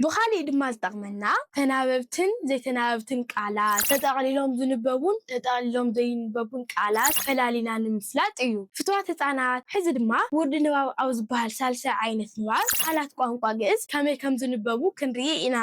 بخالي ድማ ዝጠቕመና ተናበብትን ዘይተናበብትን ቃላት ተጠቕሊሎም ዝንበቡን ተጠቕሊሎም ዘይንበቡን ቃላት ፈላሊና ንምፍላጥ እዩ። ፍትዋት ህፃናት ሕዚ ድማ ውርዲ ንባብ ኣብ ዝበሃል ሳልሳይ ዓይነት ንባብ ቃላት ቋንቋ ግዕዝ ከመይ ከም ዝንበቡ ክንርኢ ኢና።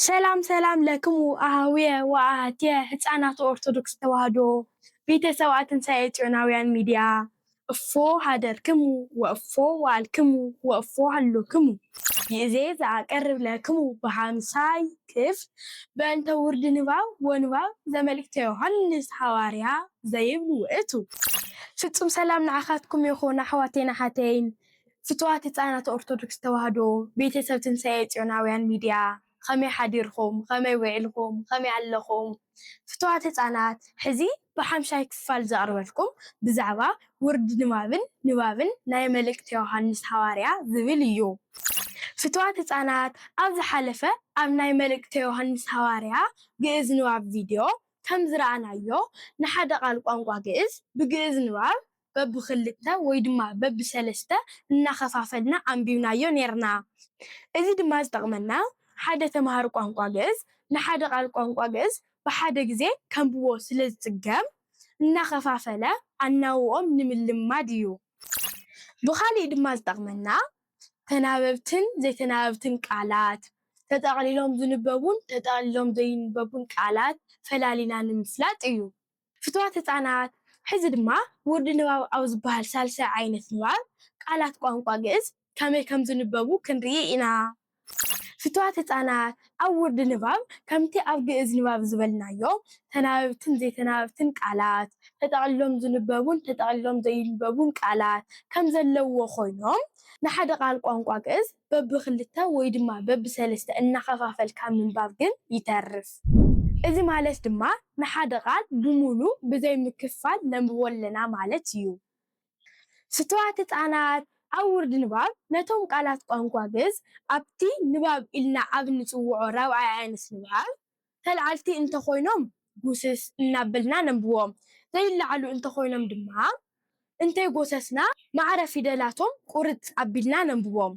ሰላም ሰላም ለክሙ ኣሃውየ ወኣሃትየ ህፃናት ኦርቶዶክስ ተዋህዶ ቤተሰባት ትንሳኤ ጽዮናውያን ሚድያ እፎ ሃደርክሙ ወእፎ ዋልክሙ ወእፎ ሃሎክሙ ይእዜ ዘኣቀርብ ለክሙ በሃምሳይ ክፍል በእንተ ውርዲ ንባብ ወንባብ ዘመልእክተ ዮሃንስ ሐዋርያ ዘይብል ውእቱ። ፍጹም ሰላም ንዓኻትኩም ይኹን ኣሕዋቴና ሓተይን ፍትዋት ህፃናት ኦርቶዶክስ ተዋህዶ ቤተሰብ ትንሳኤ ጽዮናውያን ሚድያ ከመይ ሓዲርኩም ከመይ ውዕልኩም ከመይ ኣለኩም ፍትዋት ህፃናት ሕዚ ብሓምሻይ ክፋል ዘቕርበልኩም ብዛዕባ ውርዲ ንባብን ናይ መልእክተ ዮሃንስ ሐዋርያ ዝብል እዩ። ፍትዋት ህፃናት ኣብ ዝሓለፈ ኣብ ናይ መልእክተ ዮሃንስ ሐዋርያ ግዕዝ ንባብ ቪድዮ ከም ዝረኣናዮ ንሓደ ቃል ቋንቋ ግዕዝ ብግዕዝ ንባብ በብክልተ ወይ ድማ በብሰለስተ እናኸፋፈልና ኣንቢብናዮ ነርና። እዚ ድማ ዝጠቕመና ሓደ ተምሃሮ ቋንቋ ግዕዝ ንሓደ ቃል ቋንቋ ግዕዝ ብሓደ ግዜ ከንብቦ ስለ ዝጽገም እናኸፋፈለ ኣናውኦም ንምልማድ እዩ። ብኻሊእ ድማ ዝጠቕመና ተናበብትን ዘይተናበብትን ቃላት ተጠቕሊሎም ዝንበቡን ተጠቕሊሎም ዘይንበቡን ቃላት ፈላሊና ንምፍላጥ እዩ። ፍትዋት ህፃናት ሕዚ ድማ ውርዲ ንባብ ኣብ ዝበሃል ሳልሳይ ዓይነት ንባብ ቃላት ቋንቋ ግዕዝ ከመይ ከም ዝንበቡ ክንርኢ ኢና። ፍትዋት ህፃናት ኣብ ውርዲ ንባብ ከምቲ ኣብ ግዕዝ ንባብ ዝበልናዮ ተናበብትን ዘይተናበብትን ቃላት ተጠቕሊሎም ዝንበቡን ተጠቕሊሎም ዘይንበቡን ቃላት ከም ዘለዎ ኮይኖም ንሓደ ቃል ቋንቋ ግዕዝ በብክልተ ወይ ድማ በብሰለስተ እናኸፋፈልካ ምንባብ ግን ይተርፍ። እዚ ማለት ድማ ንሓደ ቃል ብሙሉእ ብዘይ ምክፋል ነንብቦ ኣለና ማለት እዩ። ፍትዋት ህፃናት ኣብ ውርዲ ንባብ ነቶም ቃላት ቋንቋ ግዕዝ ኣብቲ ንባብ ኢልና ኣብ ንፅውዖ ራብዓይ ዓይነት ንባብ ተላዓልቲ እንተኮይኖም ጉስስ እናበልና ነንብቦም ዘይለዓሉ እንተኮይኖም ድማ እንተይጎሰስና ማዕረ ፊደላቶም ቁርፅ ኣቢልና ነንብቦም።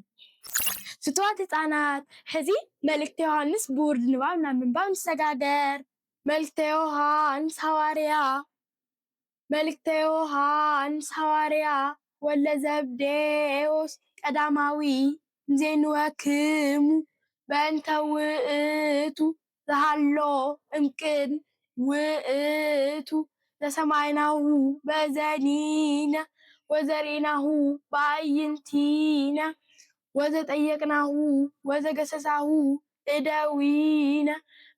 ፍትዋት ህፃናት ሕዚ መልእክተ ዮሃንስ ብውርዲ ንባብ ናብ ምንባብ ንሰጋገር። መልእክተ ዮሃንስ ሐዋርያ መልእክተ ዮሃንስ ሐዋርያ ወለ ዘብዴዎስ ቀዳማዊ ዘይንወክሙ በእንተ ውእቱ ዝሃሎ እምቅድመ ውእቱ ዘሰማይናሁ በዘኒነ ወዘሪናሁ በአዕይንቲነ ወዘጠየቅናሁ ወዘገሰሳሁ እደዊነ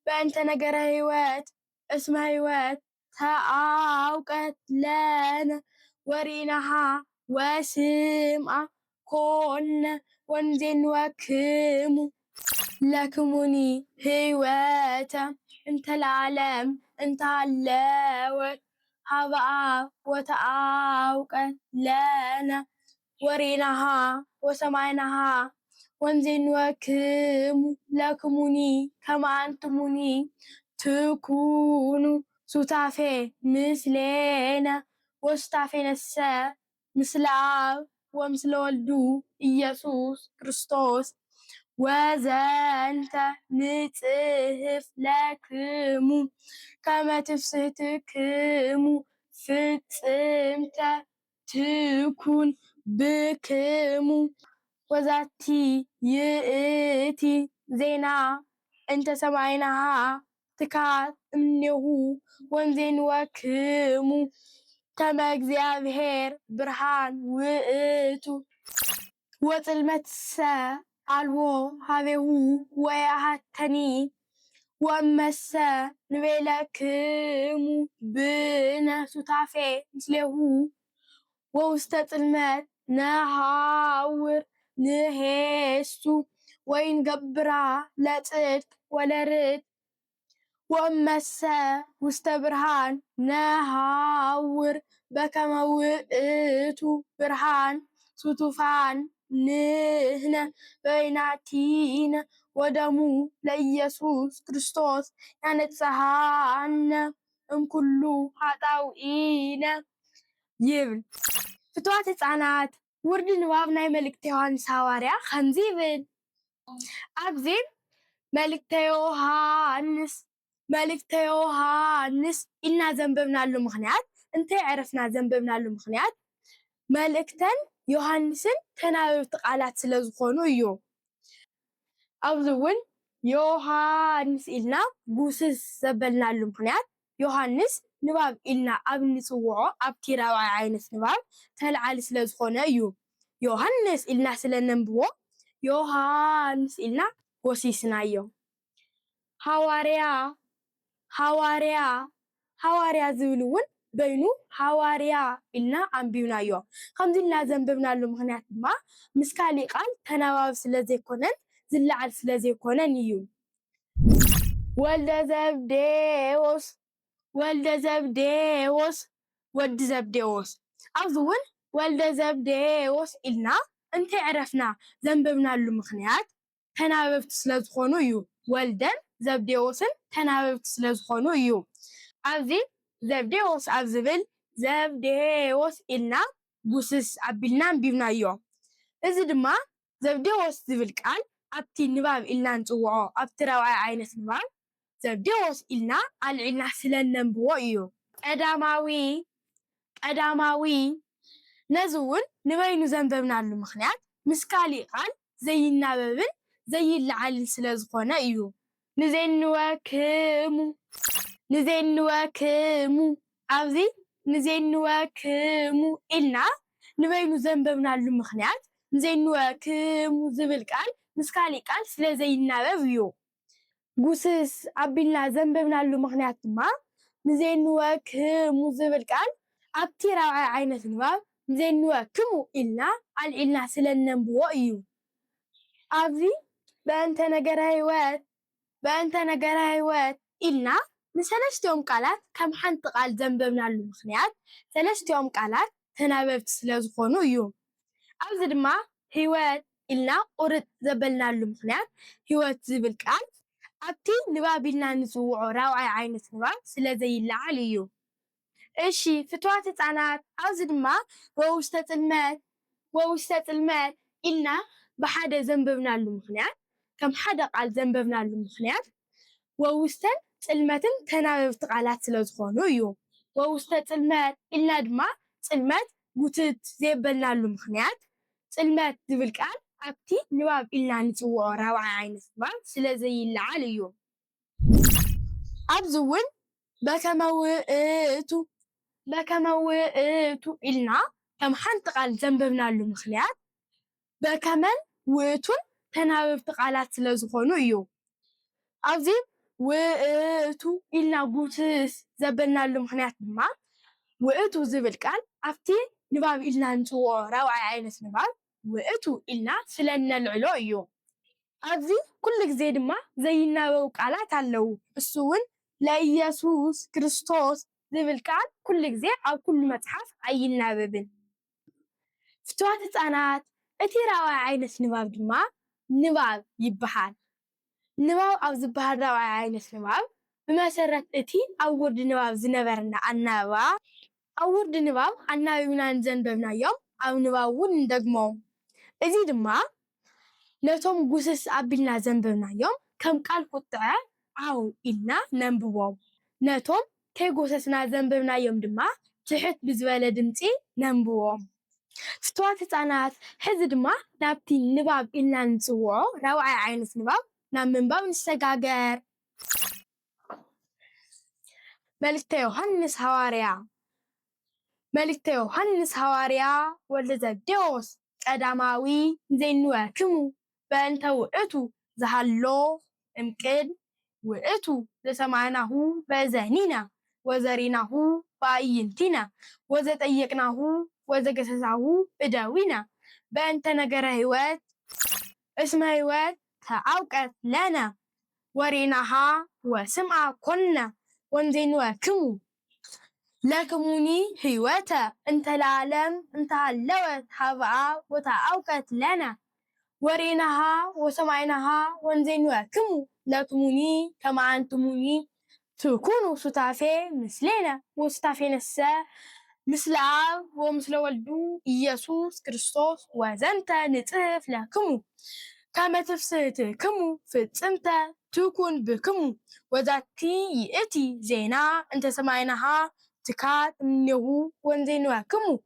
በእንተ ነገረ ህይወት እስመ ህይወት ተአውቀት ለነ ወሪናሃ ወስምዓ ኮነ ወንዜንወክሙ ለክሙኒ ህይወተ እንተ ለዓለም እንተሃለወት ሀበ አብ ወተአውቀት ለነ ወሪናሃ ወሰማይናሃ ወንዜንወክሙ ለክሙኒ ከመ አንትሙኒ ትኩኑ ሱታፌ ምስሌነ ወሱታፌ ነሰ ምስለ አብ ወምስለ ወልዱ ኢየሱስ ክርስቶስ ወዘንተ ንጽሕፍ ለክሙ ከመ ትፍስሕትክሙ ፍጽምተ ትኩን ብክሙ ወዛቲ ይእቲ ዜና እንተ ሰማይናሃ ትካት እምኔሁ ወንዜንወክሙ ከመ እግዚአብሔር ብርሃን ውእቱ ወጽልመትሰ አልቦ ሀቤሁ ወያሃተኒ ወመሰ ንቤለክሙ ብነ ሱታፌ ምስሌሁ ወውስተ ጽልመት ነሃውር ንሄሱ ወይንገብራ ለጽድቅ ወለርት ወመሰ ውስተ ብርሃን ነሃውር በከመ ውእቱ ብርሃን ሱቱፋን ንህነ በይናቲነ ወደሙ ለኢየሱስ ክርስቶስ ያነጽሐነ እምኩሉ ኃጣውኢነ ይብል። ፍትዋት ህፃናት ውርዲ ንባብ ናይ መልእክተ ዮሃንስ ሐዋርያ ከምዚ ይብል ኣብዚ መልእክተ ዮሃንስ ኢልና ዘንበብናሉ ምክንያት እንታይ ዕረፍና ዘንበብናሉ ምክንያት መልእክተን ዮሃንስን ተናበብቲ ቃላት ስለ ዝኾኑ እዩ። ኣብዚ እውን ዮሃንስ ኢልና ጉስስ ዘበልናሉ ምክንያት ዮሃንስ ንባብ ኢልና ኣብ ንፅውዖ ኣብቲ ራብዓይ ዓይነት ንባብ ተላዓሊ ስለ ዝኾነ እዩ። ዮሃንስ ኢልና ስለ ነንብቦ ዮሃንስ ኢልና ወሲስናዮ። ሃዋርያ ዝብል እውን በይኑ ሃዋርያ ኢልና ኣንቢብናዮ። ከምዚ ኢልና ዘንበብናሉ ምክንያት ድማ ምስ ካሊእ ቃል ተናባቢ ስለ ዘይኮነን ዝለዓል ስለ ዘይኮነን እዩ። ወልደ ዘብዴዎስ ወዲ ዘብዴዎስ ኣብዚ እውን ወልደ ዘብዴዎስ ኢልና እንታይ ዕረፍና ዘንበብናሉ ምክንያት ተናበብቲ ስለ ዝኾኑ እዩ። ወልደን ዘብዴዎስን ተናበብቲ ስለ ዝኾኑ እዩ። ኣብዚ ዘብዴዎስ ኣብ ዝብል ዘብዴዎስ ኢልና ጉስስ ኣቢልና አንቢብናዮ። እዚ ድማ ዘብዴዎስ ዝብል ቃል ኣብቲ ንባብ ኢልና ንፅውዖ ኣብቲ ራብዓይ ዓይነት ንባብ ዘብዴዎስ ኢልና ኣልዒልና ስለ ነንብቦ እዩ። ቀዳማዊ ነዚ እውን ንበይኑ ዘንበብናሉ ምክንያት ምስ ካሊእ ቃል ዘይናበብን ዘይለዓልን ስለ ዝኾነ እዩ። ንዘይንወክሙ ኣብዚ ንዘይንወክሙ ኢልና ንበይኑ ዘንበብናሉ ምክንያት ንዘይንወክሙ ዝብል ቃል ምስ ካሊእ ቃል ስለ ዘይናበብ እዩ። ጉስስ ኣቢልና ዘንበብናሉ ምክንያት ድማ ንዘይንወክሙ ዝብል ቃል ኣብቲ ራብዓይ ዓይነት ንባብ ንዘይንወክሙ ኢልና ኣልዒልና ስለ ነንብቦ እዩ። ኣብዚ በእንተ ነገረ ህይወት ኢልና ንሰለስቲኦም ቃላት ከም ሓንቲ ቃል ዘንበብናሉ ምክንያት ሰለስቲኦም ቃላት ተናበብቲ ስለ ዝኾኑ እዩ። ኣብዚ ድማ ህይወት ኢልና ቁርጥ ዘበልናሉ ምክንያት ህይወት ዝብል ቃል ኣብቲ ንባብ ኢልና ንፅውዖ ራብዓይ ዓይነት ንባብ ስለ ዘይለዓል እዩ። እሺ ፍትዋት ህፃናት ኣብዚ ድማ ወውስተ ፅልመት ኢልና ብሓደ ዘንበብናሉ ምክንያት ከም ሓደ ቃል ዘንበብናሉ ምክንያት ወውስተን ፅልመትን ተናበብቲ ቃላት ስለ ዝኾኑ እዩ። ወውስተ ፅልመት ኢልና ድማ ፅልመት ጉትት ዘየበልናሉ ምክንያት ፅልመት ዝብል ቃል ኣብቲ ንባብ ኢልና ንፅውዖ ራብዓይ ዓይነት ንባብ ስለ ዘይለዓል እዩ። ኣብዚ እውን በከመ ውእቱ ኢልና ከም ሓንቲ ቃል ዘንበብናሉ ምክንያት በከመን ውእቱን ተናበብቲ ቃላት ስለ ዝኾኑ እዩ። ኣብዚ ውእቱ ኢልና ጉትስ ዘበልናሉ ምክንያት ድማ ውእቱ ዝብል ቃል ኣብቲ ንባብ ኢልና ንፅውዖ ራብዓይ ዓይነት ንባብ ውእቱ ኢልና ስለ ነልዕሎ እዩ። ኣብዚ ኩሉ ግዜ ድማ ዘይናበቡ ቃላት ኣለው። እሱ እውን ለኢየሱስ ክርስቶስ ዝብል ቃል ኩሉ ግዜ ኣብ ኩሉ መፅሓፍ ኣይናበብን። ፍትዋት ህፃናት እቲ ራብዓይ ዓይነት ንባብ ድማ ንባብ ይበሃል። ንባብ ኣብ ዝበሃል ራብዓይ ዓይነት ንባብ ብመሰረት እቲ ኣብ ውርዲ ንባብ ዝነበረና ኣናብባ ኣብ ውርዲ ንባብ ኣናቢብና ንዘንበብናዮም ኣብ ንባብ እውን ንደግሞም። እዚ ድማ ነቶም ጉስስ ኣቢልና ዘንበብናዮም ከም ቃል ቁጥዐ ዓው ኢልና ነንብቦም። ነቶም ከይጎሰስና ዘንበብናዮም ድማ ትሕት ብዝበለ ድምፂ ነንብቦም። ፍትዋት ህፃናት ሕዚ ድማ ናብቲ ንባብ ኢልና ንፅውዖ ራብዓይ ዓይነት ንባብ ናብ ምንባብ ንሰጋገር። መልእክተ ዮሃንስ ሐዋርያ ወልደ ዘብዴዎስ ቀዳማዊ ንዘይንወክሙ በእንተ ውእቱ ዝሃሎ እምቅድም ውእቱ ዘሰማዕናሁ በእዘኒና ወዘሪናሁ በአዕይንቲና ወዘጠየቅናሁ ወዘገሰሳሁ እደዊና በእንተ ነገረ ህይወት እስመ ህይወት ተአውቀት ለነ ወሬናሃ ወስምዓ ኮነ ወንዘይንወክሙ ለክሙኒ ህይወተ እንተ ለዓለም እንተሃለወት ሀብአ ወተአውቀት ለነ ወሬናሃ ወሰማዕናሃ ወንዘይንወክሙ ለክሙኒ ከመ አንትሙኒ ትኩኑ ሱታፌ ምስሌነ ወሱታፌ ነሰ مثل آب ومثل ولدو إيسوس كريستوس وزنت نتف لكم كما تفسدكم فتصمت تكون بكم وذاتي يأتي زينا أنت سمعينها تكات منه ونزينواكم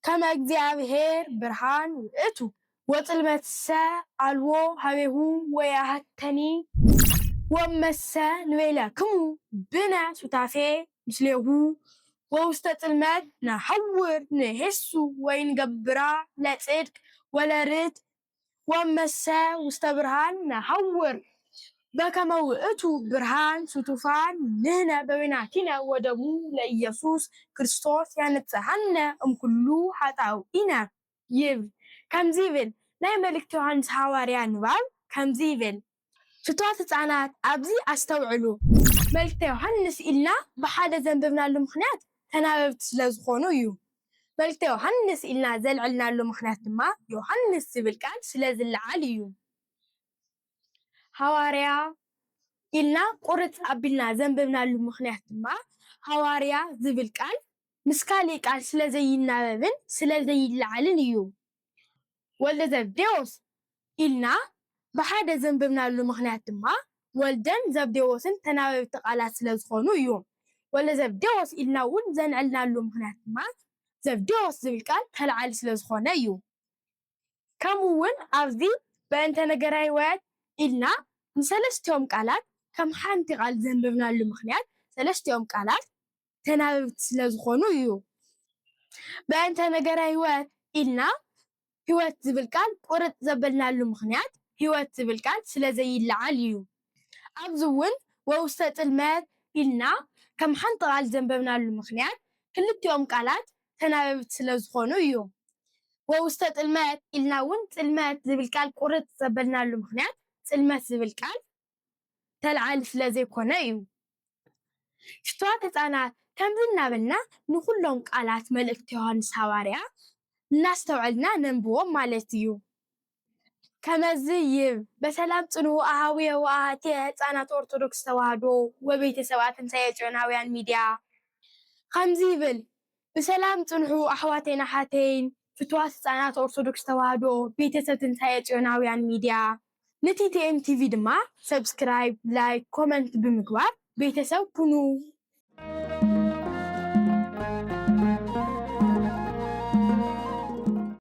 كما እግዚአብሔር برهان وإتو وطلمت سا علو هبه ويهتني ومسا نبيلكم بنا ستافي مثله ووستطلمت نحور نهسو وينقبرا لا صدق ولا رد ومسا وستبرهان نحور بكما وقتو برهان ستوفان نهنا ببناتنا ودمو لإيسوس كريستوس ينتهنا كلو حتاوئنا يب كم زيبل لا يملك يوحنس حواريا نبال كم زيبل فتوات تعنات أبزي أستوعلو ملك يوحنس إلنا بحادة زنببنا لمخنات تناببت سلازخونو يو ملك يوحنس إلنا زلعلنا لمخنات ما يوحنس سبلكان سلازل عليو حواريا إلنا قرط أبلنا زنببنا لمخنات ما حواريا زبلكان مسكالي قال سلازي الناببن سلازي العلن يو ولا زبديوس إلنا بحادة زنببنا لمخنات ما ولدن زبديوسن تناببت قالات سلازخونو يو ولا زبديوس إلنا ون زنعلنا لمخنات ما زبديوس زبلكان تلعال سلازخونو يو كمون أفزي بأنت نقراي واد إلنا نسلستهم قالات كم حانتي قال زنببنا لمخنات سلستهم قالات تناببت سلازخونو يو بأنت نقراي واد إلنا هوات زبلكان قرط زبلنا لمخنات هوات زبلكان سلازي العاليو أبزون ووسط المات إلنا كم حنط قال زنببنا لمخنات كلتهم قالات تناببت سلازخونو يو ووسط المات إلنا ونت المات زبلكان قرط زبلنا لمخنات المات زبلكان تلعال سلازي كونيو شتوات أنا كم زلنا بلنا نخلهم قالات ملكت يوحنس حواريا نستوعلنا ننبوهم مالتيو كما زي بسلام صنو أهاوية وآهاتي هتسانات أرثوذكس تواهدو وبيت سوات سيجوناويان ميديا خمزي بل بسلام صنو أحواتين حاتين فتوات هتسانات أرثوذكس تواهدو بيت سوات سيجوناويان ميديا نتي تي ام تي في دما سبسكرايب لايك كومنت بمقوار بيت سو كنو